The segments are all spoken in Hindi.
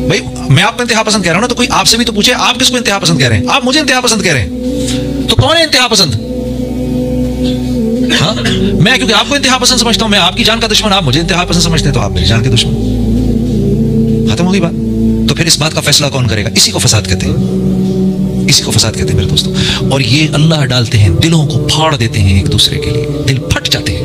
भाई मैं आपको इंतहा पसंद कह रहा हूं ना, तो कोई आपसे भी तो पूछे आप किसको इंतहा पसंद कह रहे हैं? आप मुझे इंतहा पसंद कह रहे हैं, तो कौन है इंतहा पसंद? हाँ, मैं क्योंकि आपको इंतहा पसंद समझता हूं, मैं आपकी जान का दुश्मन, आप मुझे इंतहा पसंद समझते हैं, तो आप मेरी जान के दुश्मन। खत्म होगी बात। तो फिर इस बात का फैसला कौन करेगा? इसी को फसाद कहते हैं, इसी को फसाद कहते हैं मेरे दोस्तों। और ये अल्लाह डालते हैं, दिलों को फाड़ देते हैं एक दूसरे के लिए, दिल फट जाते हैं।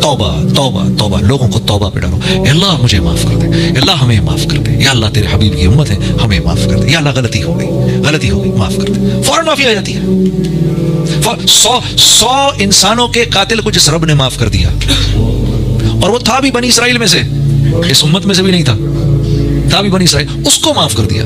तौबा तौबा तौबा, लोगों को तौबा पे डालो। अल्लाह मुझे माफ कर दे, अल्लाह हमें माफ कर दे, या अल्लाह तेरे हबीब की उम्मत है, हमें माफ कर दे, या अल्लाह गलती हो गई माफ कर दे। फौरन माफी आ जाती है। 100 इंसानों के कातिल को जिस रब ने माफ कर दिया, और वो था भी बनी इसराइल में से, इस उम्मत में से भी नहीं था भी बनी इसराइल, उसको माफ कर दिया।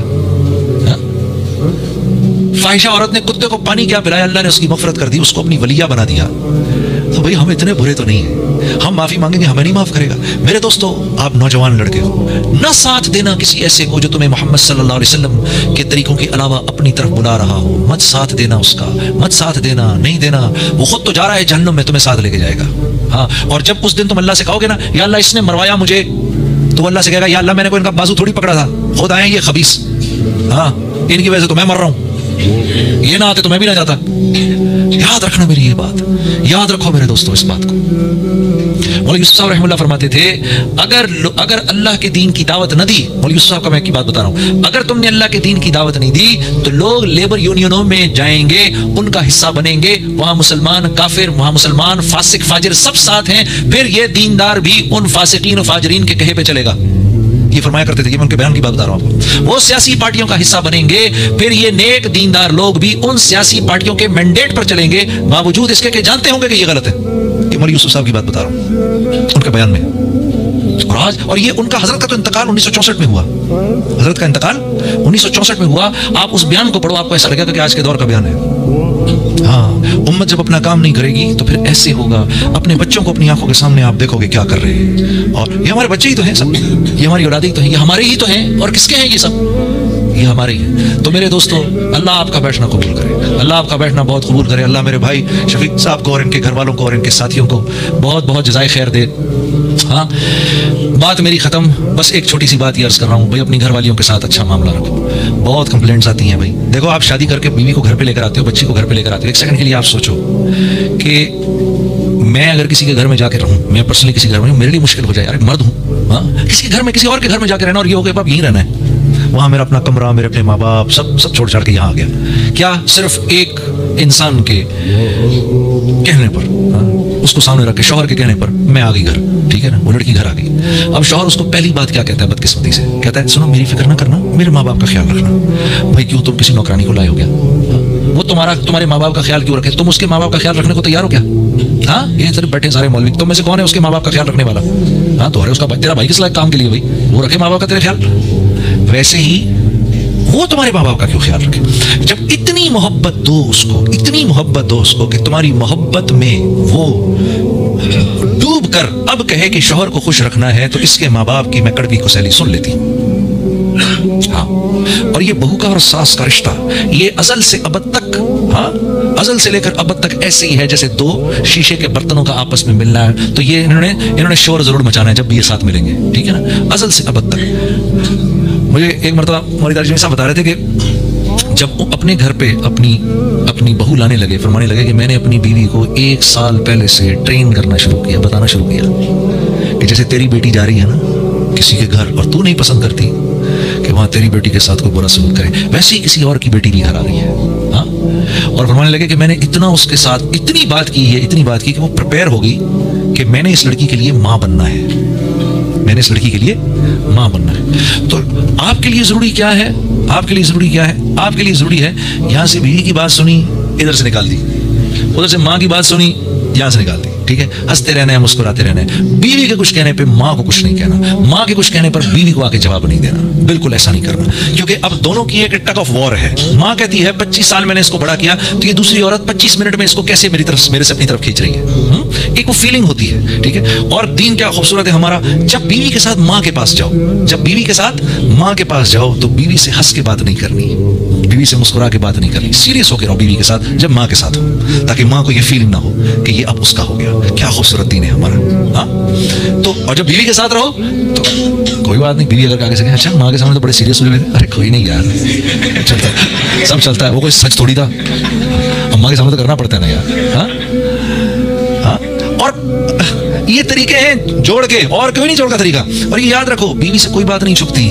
फाहिशा औरत ने कुत्ते को पानी क्या पिलाया, अल्लाह ने उसकी मफरत कर दी, उसको अपनी वलिया बना दिया। तो भाई हम इतने बुरे तो नहीं है, हम माफी मांगेंगे हमें नहीं माफ करेगा। मेरे दोस्तों, आप नौजवान लड़के हो, न साथ देना किसी ऐसे को जो तुम्हें मोहम्मद सल्लल्लाहु अलैहि वसल्लम के तरीकों के अलावा अपनी तरफ बुला रहा हो। मत साथ देना उसका, मत साथ देना, नहीं देना। वो खुद तो जा रहा है जहन्नुम में, तुम्हें साथ लेके जाएगा। हाँ, और जब उस दिन तुम अल्लाह से कहोगे ना, या अल्लाह इसने मरवाया मुझे, तो अल्लाह से कहेगा, या अल्लाह मैंने कोई इनका बाजू थोड़ी पकड़ा था, खुद आए ये खबीस, हाँ इनकी वजह से तो मैं मर रहा हूं, ये ना आते तो मैं भी ना जाता। याद रखना मेरी ये बात, याद रखो मेरे दोस्तों इस बात को। मौलवी यूसुफ साहब रहमतुल्लाह फरमाते थे, अगर अल्लाह के दीन की दावत न दी, मौलवी यूसुफ साहब का मैं की बात बता रहा हूं, अगर तुमने अल्लाह के दीन की दावत नहीं दी तो लोग लेबर यूनियनों में जाएंगे, उनका हिस्सा बनेंगे, वहां मुसलमान काफिर, वहां मुसलमान फासिक फाजिर सब साथ हैं, फिर ये दीनदार भी उन फासिकीन और फाजरीन के कहे पे चलेगा। ये फरमाया करते थे, ये मैं उनके बयान की बात बता रहा हूं आपको। वो सियासी पार्टियों का हिस्सा बनेंगे, फिर ये नेक दीनदार लोग भी उन सियासी पार्टियों के मैंडेट पर चलेंगे, बावजूद इसके कि जानते होंगे कि ये गलत है। ये मौलवी यूसुफ साहब की बात बता रहा हूं उनके बयान में। और ये उनका हजरत का तो इंतकाल 1964 में हुआ, हजरत का इंतकाल 1964 में हुआ। आप उस बयान को पढ़ो, आपको ऐसा लगेगा कि आज के दौर का बयान है। हाँ, उम्मत जब अपना काम नहीं करेगी तो फिर ऐसे होगा। अपने बच्चों को अपनी आंखों के सामने आप देखोगे क्या कर रहे हैं, और ये हमारे बच्चे ही तो हैं सब, ये हमारी औलाद ही तो है, ये हमारे ही तो हैं, और किसके हैं ये सब? ये हमारे ही हैं। तो मेरे दोस्तों, अल्लाह आपका बैठना कबूल करे, अल्लाह आपका बैठना बहुत कबूल करे। अल्लाह मेरे भाई शफीक साहब को और इनके घर वालों को और इनके साथियों को बहुत बहुत जज़ाए खैर दे। हाँ, बात मेरी खत्म। बस एक छोटी सी बात ये अर्ज कर रहा हूँ, भाई अपनी घर वालियों के साथ अच्छा मामला रखो। बहुत कंप्लेंट्स आती हैं भाई। देखो, आप शादी करके बीवी को घर पे लेकर आते हो, बच्ची को घर पे लेकर आते हो, एक सेकंड के लिए आप सोचो कि मैं अगर किसी के घर में जाकर रहूं, मैं पर्सनली किसी घर में, मेरे लिए मुश्किल हो जाए यार, मर्द हूं, हाँ, किसी के घर में, किसी और के घर में जाकर रहना, और ये हो गया अब यहीं रहना है, वहां मेरा अपना कमरा, मेरे अपने माँ बाप सब छोड़ छाड़ के यहाँ आ गया। क्या सिर्फ एक इंसान के कहने पर, हाँ, उसको सामने रख के, शौहर के कहने पर मैं आ गई घर, ठीक है ना, वो लड़की घर आ गई। अब शौहर उसको पहली बात क्या कहता है बदकिस्मती से? कहता है, सुनो मेरी फिक्र ना करना, मेरे माँ बाप का ख्याल रखना। भाई क्यों तुम किसी नौकरानी को लाए हो क्या? वो तुम्हारे माँ बाप का ख्याल क्यों रखे? तुम उसके माँ बाप का ख्याल रखने को तैयार हो क्या? हाँ, ये सिर्फ बैठे सारे मौलवी, तुम में से कौन है उसके माँ बाप का ख्याल रखने वाला? हाँ, तो अरे उसका तेरा भाई किस लायक काम के लिए भाई, वो रखे माँ बाप का तेरे ख्याल। वैसे ही वो तुम्हारे माँ बाप का क्यों ख्याल रखे? जब इतनी मोहब्बत दो उसको, इतनी मोहब्बत दो उसको कि तुम्हारी मोहब्बत में वो डूब कर अब कहे कि शौहर को खुश रखना है, तो इसके माँ बाप की मैं कड़वी कुसैली सुन लेती। हाँ, और ये बहू का और सास का रिश्ता, ये अजल से अबद तक, हाँ, अजल से लेकर अबद तक ऐसे ही है जैसे दो शीशे के बर्तनों का आपस में मिलना है। तो ये इन्होंने शोर जरूर मचाना है जब भी ये साथ मिलेंगे, ठीक है ना, अजल से अबद तक। मुझे एक मरतबा मौलवी दानिश साहब बता रहे थे कि जब अपने घर पे अपनी बहू लाने लगे, फरमाने लगे कि मैंने अपनी बीवी को 1 साल पहले से ट्रेन करना शुरू किया, बताना शुरू किया कि जैसे तेरी बेटी जा रही है ना किसी के घर, और तू नहीं पसंद करती कि वहां तेरी बेटी के साथ कोई बुरा सलूक करे, वैसे ही किसी और की बेटी भी घर आ रही है। हाँ, और फरमाने लगे कि मैंने इतना उसके साथ इतनी बात की है, इतनी बात की कि वो प्रिपेयर हो गई कि मैंने इस लड़की के लिए माँ बनना है, मैंने इस लड़की के लिए माँ बनना है। तो आपके लिए जरूरी क्या है? आपके लिए जरूरी क्या है? आपके लिए जरूरी है, यहां से बीवी की बात सुनी, इधर से निकाल दी, उधर से माँ की बात सुनी, यहां से निकाल दी, ठीक है, हंसते रहना है, मुस्कुराते रहना है। बीवी के कुछ कहने पे माँ को कुछ नहीं कहना, माँ के कुछ कहने पर बीवी को आके जवाब नहीं देना, बिल्कुल ऐसा नहीं करना, क्योंकि अब दोनों की एक टग ऑफ वॉर है। माँ कहती है 25 साल मैंने इसको बड़ा किया, तो ये दूसरी औरत 25 मिनट में इसको कैसे मेरे से अपनी तरफ खींच रही है। एक वो फीलिंग होती है, ठीक है। और दीन क्या खूबसूरत है हमारा, जब बीवी के साथ माँ के पास जाओ, जब बीवी के साथ माँ के पास जाओ, तो बीवी से हंस के बात नहीं करनी, बीवी से मुस्कुरा के बात नहीं करनी, सीरियस होकर रहो बीवी के साथ जब माँ के साथ हो, ताकि माँ को ये फीलिंग ना हो कि ये अब उसका हो गया। क्या खूबसूरत दीन है हमारा। हाँ तो और जब बीवी के साथ रहो तो कोई बात नहीं, बीवी अगर आगे से कहे अच्छा माँ के सामने तो बड़े सीरियस हो जाते, अरे कोई नहीं यार चलता है, सब चलता है, वो कोई सच थोड़ी था, अम्मा के सामने तो करना पड़ता है ना यार। हाँ हाँ और ये तरीके हैं जोड़ के, और कोई नहीं जोड़ का तरीका। और ये याद रखो, बीवी से कोई बात नहीं छुपती।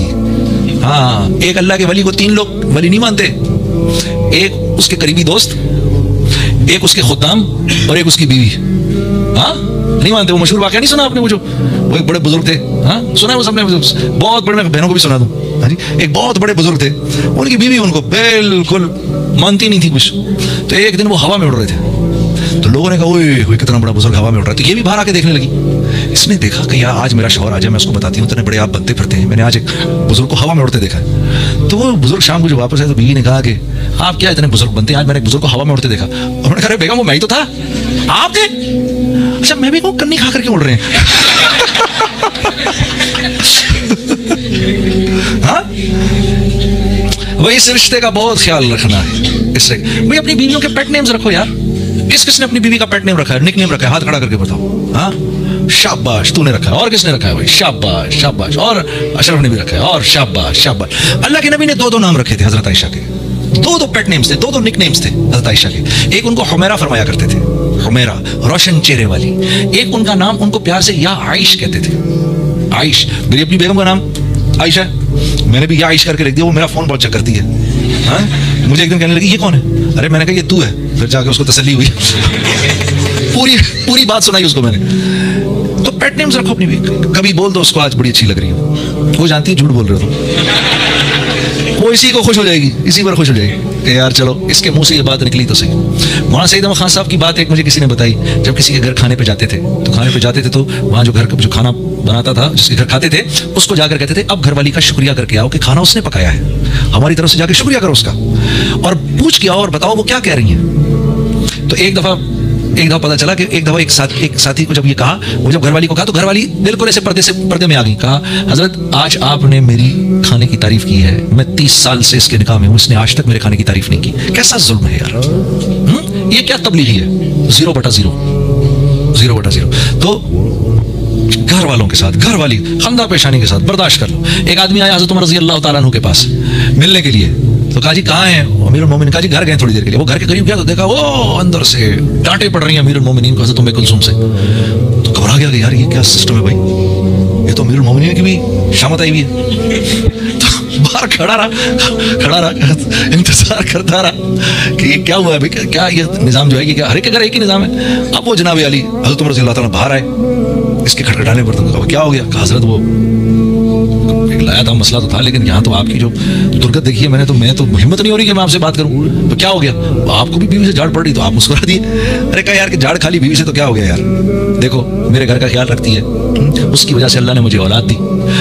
हाँ एक अल्लाह के वली को 3 लोग वली नहीं मानते, एक उसके करीबी दोस्त, एक उसके खुद्दाम और एक उसकी बीवी। हाँ नहीं मानते। वो मशहूर वाकया नहीं सुना आपने, वो एक बड़े बुजुर्ग थे, हाँ सुना है वो सबने, बहुत बड़े, मैं बहनों को भी सुना दूं। हाँ जी, एक बहुत बड़े बुजुर्ग थे, उनकी बीवी उनको बिल्कुल मानती नहीं थी कुछ। तो एक दिन वो हवा में उड़ रहे थे, तो लोगों ने कहा ओए कितना बड़ा बुजुर्ग हवा में उड़ रहा है। तो ये भी बाहर आके देखने लगी। इसने देखा कि यार आज मेरा शौहर आ जाए, मैं उसको बताती हूँ, इतने बड़े आप बनते फिरते हैं, मैंने आज एक बुजुर्ग को हवा में उड़ते देखा है। तो वो बुजुर्ग शाम को जो वापस आए तो बीवी ने कहा कि आप क्या इतने बुजुर्ग बनते हैं, आज मैंने एक बुजुर्ग को हवा में उड़ते देखा। उन्होंने कहा बेगम वो मैं ही तो था, आप थे? अच्छा मैं भी कहूँ कन्नी खा करके उड़ रहे हैं। हाँ वही इस रिश्ते का बहुत ख्याल रखना है। इससे भाई अपनी बीवियों के पेट नेम्स रखो यार। किसने अपनी बीवी का पेट नेम रखा है, निक नेम रखा है, हाथ खड़ा करके बताओ। हाँ शाबाश तूने रखा है, और किसने रखा है भाई, शाबाश शाबाश, और अशरफ ने भी रखा है, और शाबाश शाबाश। अल्लाह के नबी ने 2 नाम रखे थे हजरत आयशा के, 2 पेट नेम्स थे, 2 निक नेम्स थे हजरत आयशा के। एक उनको हुमैरा फरमाया करते थे, हुमैरा रोशन चेहरे वाली। एक उनका नाम उनको प्यार से या आइश कहते थे, आइश। मेरी अपनी बेगम का नाम आयशा, मैंने भी या आइश करके लिख दिया। वो मेरा फोन बहुत चेक करती है। हाँ मुझे एक दिन कहने लगी ये कौन है, अरे मैंने कहा ये तू है। फिर जाके उसको तसल्ली हुई, पूरी बात सुनाई उसको मैंने। तो पेट नेम्स रखो अपनी भी, कभी बोल दो उसको आज बड़ी अच्छी लग रही हो, वो जानती है झूठ बोल रहे हो, वो इसी को खुश हो जाएगी, इसी पर खुश हो जाएगी यार चलो इसके मुंह से ये बात निकली तो सही। मौलाना सईद अहमद खान साहब की बात एक मुझे किसी ने बताई, जब किसी के घर खाने पे जाते थे तो वहाँ जो घर जो खाना बनाता था, जिसके घर खाते थे, उसको जाकर कहते थे अब घरवाली का शुक्रिया करके आओ कि खाना उसने पकाया है, हमारी तरफ से जाके शुक्रिया करो उसका, और पूछ के आओ और बताओ वो क्या कह रही है। तो एक दफा पता चला कि एक दफा एक साथी को जब ये कहा, वो जब घरवाली को कहा तो घरवाली बिल्कुल ऐसे पर्दे में आ गई। कहा हजरत आज आपने मेरी खाने की तारीफ की है, मैं 30 साल से इसके निकाह में हूँ, इसने आज तक मेरे खाने की तारीफ नहीं की। कैसा जुल्म है यार। ये क्या तबलीगी है, 0/0। तो घर वालों के साथ, घरवाली खंदा पेशानी के साथ बर्दाश्त कर लो। एक आदमी आया हज़रत उमर रज़ी अल्लाह तआला अन्हु के पास मिलने के लिए, तो कहा जी कहाँ हैं अमीरुल मोमिनीन? कहा जी घर गए थोड़ी देर के लिए। वो घर के करीब गया तो देखा वो अंदर से डांटे पड़ रही हैं अमीरुल मोमिनीन को हज़रत उम्मे कुलसूम से। तो घबरा गया कि यार ये क्या सिस्टम है भाई, ये तो अमीरुल मोमिनीन की भी शामत आई हुई है। तो बाहर खड़ा रहा इंतजार करता रहा कि ये क्या हुआ है भाई, क्या ये निज़ाम जो है कि क्या हर एक के घर एक ही निज़ाम है। अब वो जनाब अली हज़रत उमर रज़ी अल्लाह तआला बाहर आए, इसके खटखटाने पर तो क्या हो गया? कहा हज़रत वो लाया था, मसला तो था, लेकिन यहाँ तो आपकी जो दुर्गत देखी है मैंने, तो मैं तो हिम्मत नहीं हो रही कि मैं आपसे बात करूँ। तो क्या हो गया? आपको भी बीवी से झाड़ पड़ रही तो आप मुस्कुरा दिए। अरे कहा यार कि झाड़ खाली बीवी से तो क्या हो गया यार, देखो मेरे घर का ख्याल रखती है, उसकी वजह से अल्लाह ने मुझे औलाद दी,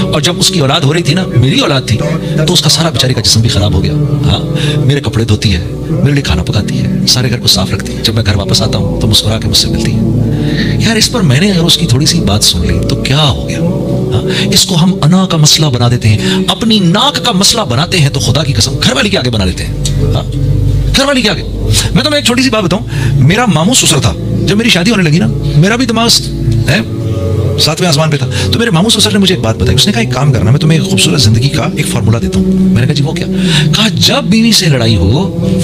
और जब उसकी औलाद हो रही थी ना, मेरी औलाद थी, तो उसका सारा बेचारी का जिस्म भी खराब हो गया। हाँ मेरे कपड़े धोती है, मेरे लिए खाना पकाती है, सारे घर को साफ रखती है, जब मैं घर वापस आता हूँ तो मुस्कुरा के मुझसे मिलती है। यार इस पर मैंने अगर उसकी थोड़ी सी बात सुन ली तो क्या हो गया? इसको हम अना का मसला बना देते हैं, अपनी नाक का मसला बनाते हैं, तो खुदा की कसम घरवाली के आगे बना लेते हैं। घरवाली के आगे। मैं तुम्हें एक छोटी सी बात बताऊं, मेरा मामू ससुर था, जब मेरी शादी होने लगी ना, मेरा भी दिमाग है 7वें आसमान पे था। तो मेरे मामू ससुर ने मुझे एक बात बताई, उसने कहा एक काम करना, मैं तुम्हें एक खूबसूरत जिंदगी का एक फार्मूला देता हूँ। मैंने कहा जी वो क्या? कहा जब बीवी से लड़ाई हो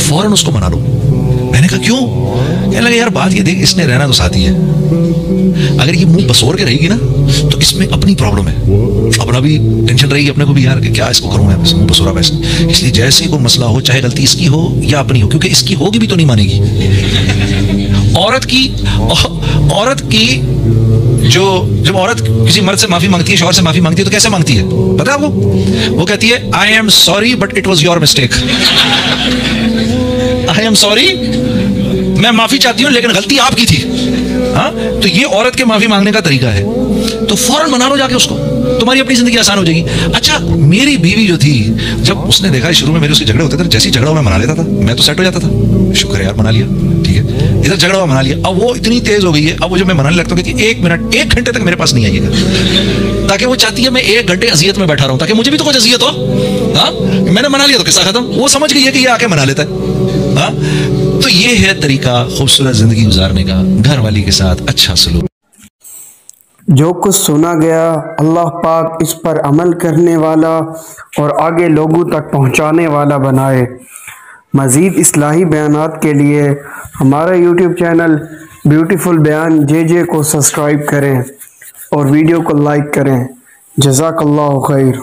फौरन उसको मना लो। मैंने कहा क्यों? कहने लगे यार बात ये देख, इसने रहना तो साथ ही है, अगर ये मुंह बसोर के रहेगी ना तो इसमें अपनी प्रॉब्लम है, अपना भी टेंशन रहेगी अपने को भी यार कि क्या इसको करूं मैं, मुंह बसोरा वैसे। इसलिए जैसे कोई मसला हो, चाहे गलती इसकी हो या अपनी हो, क्योंकि इसकी होगी भी तो नहीं मानेगी। औरत की जब औरत किसी मर्द से माफी मांगती है, शौहर से माफी मांगती है, तो कैसे मांगती है पता है आपको? वो कहती है I am sorry but it was your mistake. I am sorry, मैं माफी चाहती हूँ लेकिन गलती आपकी थी। हाँ तो ये औरत के माफी मांगने का तरीका है। तो फौरन मना लो जाके उसको, तुम्हारी अपनी जिंदगी आसान हो जाएगी। अच्छा, मेरी बीवी जो थी, जब उसने देखा शुरू में मेरे उससे झगड़े होते थे, जैसे ही झगड़ा मैं मना लेता था, मैं तो सेट हो जाता था, शुक्र है यार मना लिया, ठीक है, इधर झगड़ा हुआ मना लिया। अब वो इतनी तेज हो गई है, अब वो जब मैं मनाने लगता हूँ कि 1 मिनट 1 घंटे तक मेरे पास नहीं आइएगा, ताकि वो चाहती है मैं 1 घंटे अजियत में बैठा रहूं, ताकि मुझे भी तो कुछ अजियत हो। हाँ, मैंने मना लिया तो किस्सा खत्म, वो समझ गई है कि ये आके मना लेता है। हाँ, तो ये है तरीका खूबसूरत जिंदगी गुजारने का, घर वाली के साथ अच्छा सलूक। जो कुछ सुना गया, अल्लाह पाक इस पर अमल करने वाला और आगे लोगों तक पहुंचाने वाला बनाए। मज़ीद इस्लाही बयानात के लिए हमारा यूट्यूब चैनल ब्यूटीफुल बयान JJ को सब्सक्राइब करें और वीडियो को लाइक करें। जज़ाकल्लाहु खैर।